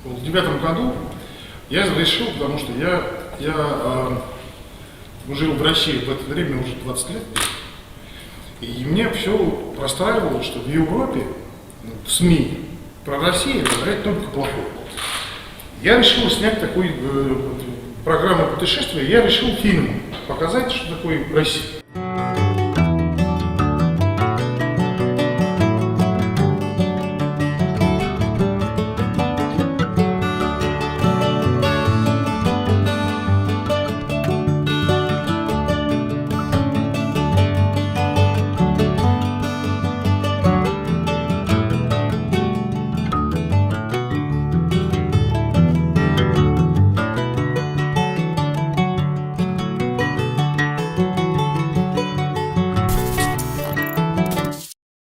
В 2009 году я решил, потому что я жил в России в это время уже 20 лет, и мне все простраивало, что в Европе, в СМИ про Россию говорят только плохое. Я решил снять такую программу путешествия, я решил фильм показать, что такое Россия.